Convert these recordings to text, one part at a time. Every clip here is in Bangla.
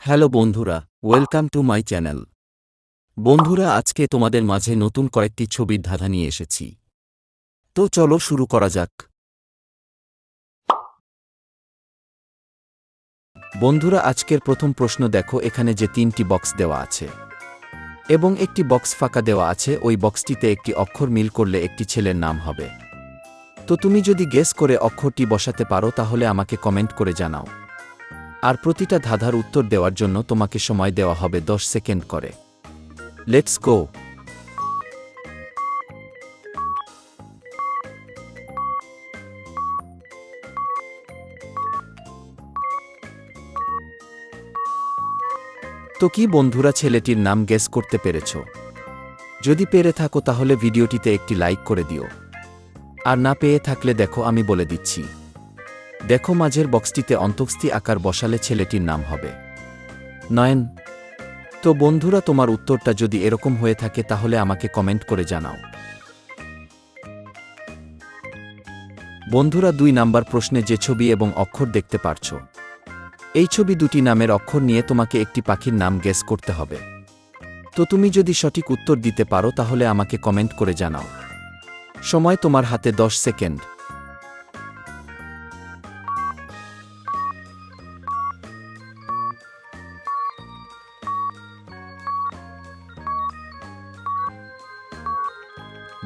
হ্যালো বন্ধুরা, ওয়েলকাম টু মাই চ্যানেল। বন্ধুরা, আজকে তোমাদের মাঝে নতুন কয়েকটি ছবির ধাঁধা নিয়ে এসেছি। তো চলো শুরু করা যাক। বন্ধুরা, আজকের প্রথম প্রশ্ন দেখো, এখানে যে তিনটি বক্স দেওয়া আছে এবং একটি বক্স ফাঁকা দেওয়া আছে, ওই বক্সটিতে একটি অক্ষর মিল করলে একটি ছেলের নাম হবে। তো তুমি যদি গেস করে অক্ষরটি বসাতে পারো তাহলে আমাকে কমেন্ট করে জানাও। আর প্রতিটা ধাঁধার উত্তর দেওয়ার জন্য তোমাকে সময় দেওয়া হবে 10 সেকেন্ড করে। Let's go. তো কি বন্ধুরা, ছেলেটির নাম গেস করতে পেরেছ? যদি পেরে থাকো তাহলে ভিডিওটিতে একটি লাইক করে দিও। আর না পেয়ে থাকলে দেখো, আমি বলে দিচ্ছি। দেখো, মাঝের বক্সটিতে অন্তঃস্থি আকার বসালে ছেলেটির নাম হবে নয়ন। তো বন্ধুরা, তোমার উত্তরটা যদি এরকম হয়ে থাকে তাহলে আমাকে কমেন্ট করে জানাও। বন্ধুরা, 2 নাম্বার প্রশ্নে যে ছবি এবং অক্ষর দেখতে পারছ, এই ছবি দুটি নামের অক্ষর নিয়ে তোমাকে একটি পাখির নাম গেস করতে হবে। তো তুমি যদি সঠিক উত্তর দিতে পারো তাহলে আমাকে কমেন্ট করে জানাও। সময় তোমার হাতে 10 সেকেন্ড।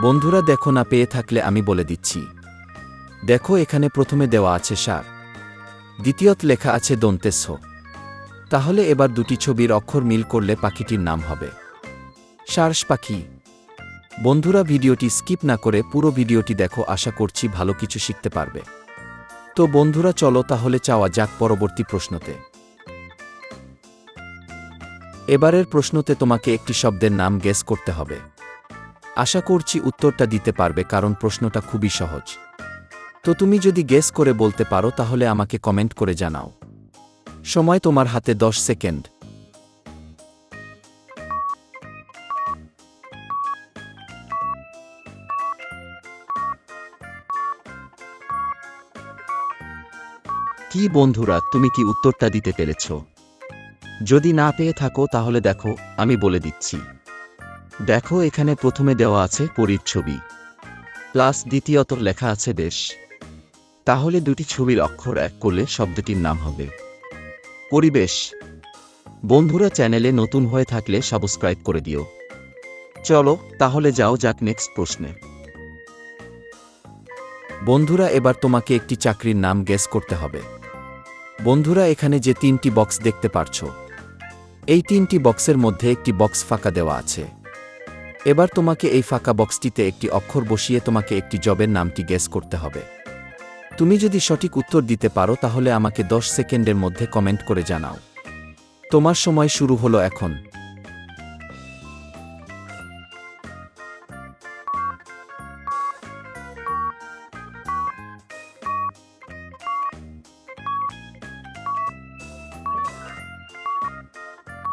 বন্ধুরা দেখো, না পেয়ে থাকলে আমি বলে দিচ্ছি। দেখো, এখানে প্রথমে দেওয়া আছে সার, দ্বিতীয়ত লেখা আছে দন্তেস। তাহলে এবার দুটি ছবির অক্ষর মিল করলে পাখিটির নাম হবে সারস পাখি। বন্ধুরা, ভিডিওটি স্কিপ না করে পুরো ভিডিওটি দেখো, আশা করছি ভালো কিছু শিখতে পারবে। তো বন্ধুরা, চলো তাহলে চাওয়া যাক পরবর্তী প্রশ্নতে। এবারের প্রশ্নতে তোমাকে একটি শব্দের নাম গেস করতে হবে। আশা করছি উত্তরটা দিতে পারবে, কারণ প্রশ্নটা খুবই সহজ। তো তুমি যদি গেস করে বলতে পারো তাহলে আমাকে কমেন্ট করে জানাও। সময় তোমার হাতে 10 সেকেন্ড। কি বন্ধুরা, তুমি কি উত্তরটা দিতে পেরেছ? যদি না পেয়ে থাকো তাহলে দেখো, আমি বলে দিচ্ছি। দেখো, এখানে প্রথমে দেওয়া আছে পরীর ছবি, প্লাস দ্বিতীয়ত লেখা আছে দেশ। তাহলে দুটি ছবির অক্ষর এক করলে শব্দটির নাম হবে পরিবেশ। বন্ধুরা, চ্যানেলে নতুন হয়ে থাকলে সাবস্ক্রাইব করে দিও। চলো তাহলে যাও যাক নেক্সট প্রশ্নে। বন্ধুরা, এবার তোমাকে একটি চাকরির নাম গেস করতে হবে। বন্ধুরা, এখানে যে 3টি বক্স দেখতে পারছো, এই 3টি বক্সের মধ্যে একটি বক্স ফাঁকা দেওয়া আছে। এবার তোমাকে এই ফাঁকা বক্সটিতে একটি অক্ষর বসিয়ে তোমাকে একটি জবের নামটি গেস করতে হবে। তুমি যদি সঠিক উত্তর দিতে পারো তাহলে আমাকে 10 সেকেন্ডের মধ্যে কমেন্ট করে জানাও। তোমার সময় শুরু হলো এখন।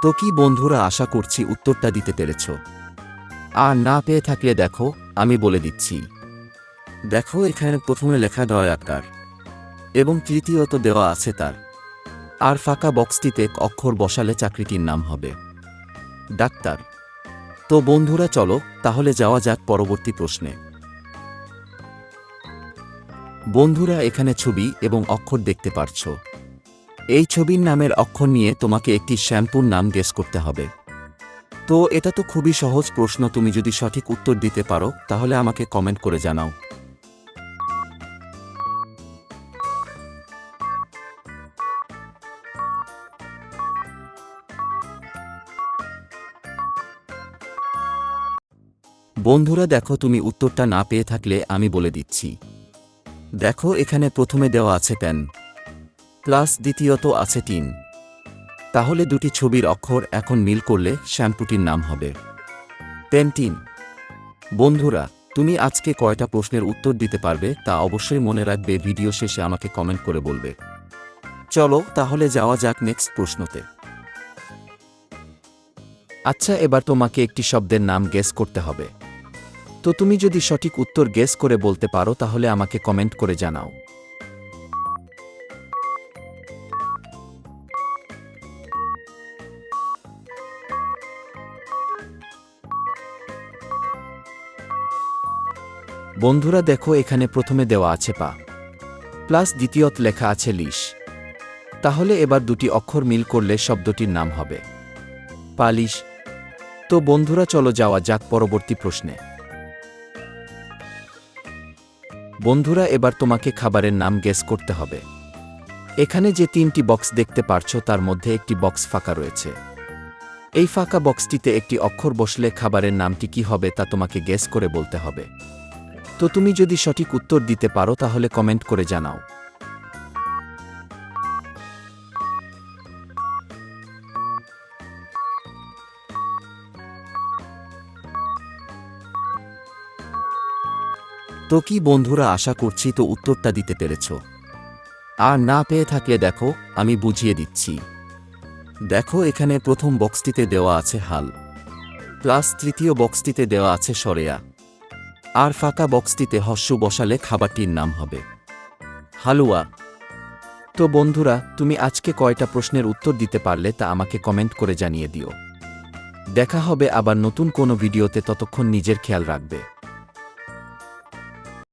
তো কি বন্ধুরা, আশা করছি উত্তরটা দিতে পেরেছ। আর না পেয়ে থাকলে দেখো, আমি বলে দিচ্ছি। দেখো, এখানে প্রথমে লেখা দয়াকার এবং তৃতীয়ত দেওয়া আছে তার। আর ফাঁকা বক্সটিতে অক্ষর বসালে চাকরিটির নাম হবে ডাক্তার। তো বন্ধুরা, চলো তাহলে যাওয়া যাক পরবর্তী প্রশ্নে। বন্ধুরা, এখানে ছবি এবং অক্ষর দেখতে পারছ। এই ছবির নামের অক্ষর নিয়ে তোমাকে একটি শ্যাম্পুর নাম গেস করতে হবে। তো এটা তো খুবই সহজ প্রশ্ন, তুমি যদি সঠিক উত্তর দিতে পারো তাহলে আমাকে কমেন্ট করে জানাও। বন্ধুরা দেখো, তুমি উত্তরটা না পেয়ে থাকলে আমি বলে দিচ্ছি। দেখো, এখানে প্রথমে দেওয়া আছে পেন, প্লাস দ্বিতীয়ত আছে টিন। তাহলে দুটি ছবির অক্ষর এখন মিল করলে শ্যাম্পুটির নাম হবে পেন্টিন। বন্ধুরা, তুমি আজকে কয়টা প্রশ্নের উত্তর দিতে পারবে তা অবশ্যই মনে রাখবে, ভিডিও শেষে আমাকে কমেন্ট করে বলবে। চলো তাহলে যাওয়া যাক নেক্সট প্রশ্নতে। আচ্ছা, এবার তোমাকে একটি শব্দের নাম গেস করতে হবে। তো তুমি যদি সঠিক উত্তর গেস করে বলতে পারো তাহলে আমাকে কমেন্ট করে জানাও। বন্ধুরা দেখো এখানে প্রথমে দেওয়া আছে পা প্লাস দ্বিতীয়ত লেখা আছে লিশ। তাহলে এবার দুটি অক্ষর মিল করলে শব্দটির নাম হবে পালিশ। তো বন্ধুরা চলো যাওয়া যাক পরবর্তী প্রশ্নে। বন্ধুরা এবার তোমাকে খাবারের নাম গেস করতে হবে। এখানে যে 3টি বক্স দেখতে পারছো তার মধ্যে একটি বক্স ফাঁকা রয়েছে। এই ফাঁকা বক্সটিতে একটি অক্ষর বসলে খাবারের নামটি কি হবে তা তোমাকে গেস করে বলতে হবে। তো তুমি যদি সঠিক উত্তর দিতে পারো তাহলে কমেন্ট করে জানাও। তো কি বন্ধুরা, আশা করছি তো উত্তরটা দিতে পেরেছ। আর না পেয়ে থাকলে দেখো আমি বুঝিয়ে দিচ্ছি। দেখো এখানে প্রথম বক্সটিতে দেওয়া আছে হাল, প্লাস তৃতীয় বক্সটিতে দেওয়া আছে সরেয়া, আর ফাঁকা বক্সটিতে হস্য বসালে খাবারটির নাম হবে হালুয়া। তো বন্ধুরা তুমি আজকে কয়টা প্রশ্নের উত্তর দিতে পারলে তা আমাকে কমেন্ট করে জানিয়ে দিও। দেখা হবে আবার নতুন কোনো ভিডিওতে, ততক্ষণ নিজের খেয়াল রাখবে।